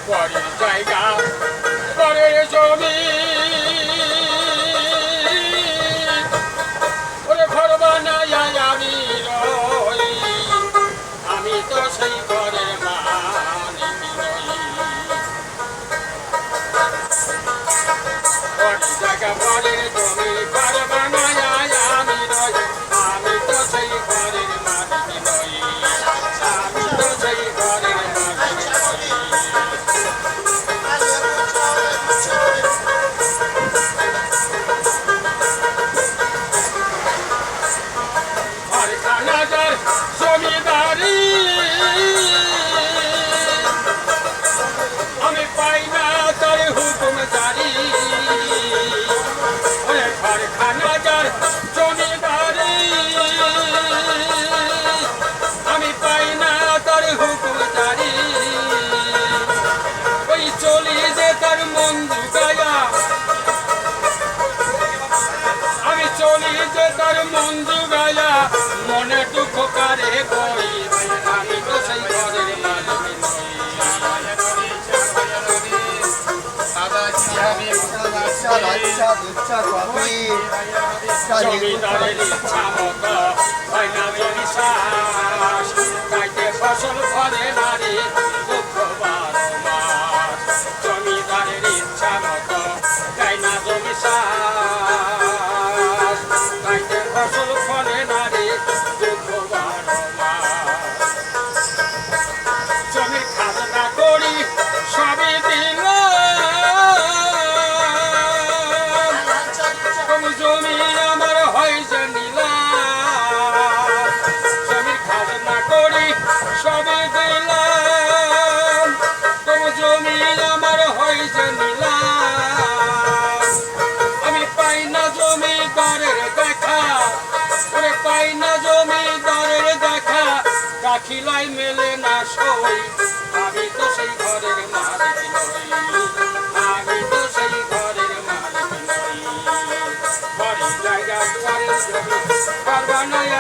পরের জায়গা পরের জমি ওরে ঘর বানায় আমি রই আমি তো সেই ঘরের মালিক নই পরের জায়গা পরের জমি ঘর বানায় আমি রই আমি তো সেই ঘরের মালিক নই আমি তো সেই ঘরের মালিক নই জমিদারি আমি পাই না তার হুকুম জারি খানাদার জমিদারি আমি পাই না তার হুকুম জারি ওই চলি যে তার মন গায়া আমি চলি যে তার মন গায়া মনে দুঃখ কারে কই আমি তো সেই ঘরের মালিক জমিদারের ইচ্ছা মতো হয় না বিশ্বাস তাইতে ফসল ফলে নারী দুঃখ 12 মাস জমিদারের ইচ্ছা মতো তাই না জমি চাষ তাইতে ফসল ফলে নারী দুঃখ 12 মাস জমির খাজনা করি সবই দিল জমি আমার হয় যে নিলাম জমির খাজনা করি সবই দিলাম তবু জমি আমার হয় যে নিলাম আমি পাই না জমিদারের দেখা ওরে পাই না জমিদারের দেখা দাখিলাই মেলে না সই আমি তো সেই ঘরের মালিক নই আমি তো সেই ঘরের মালিক নই বাড়ি জায়গা দুয়ারে জমি ঘর বানায়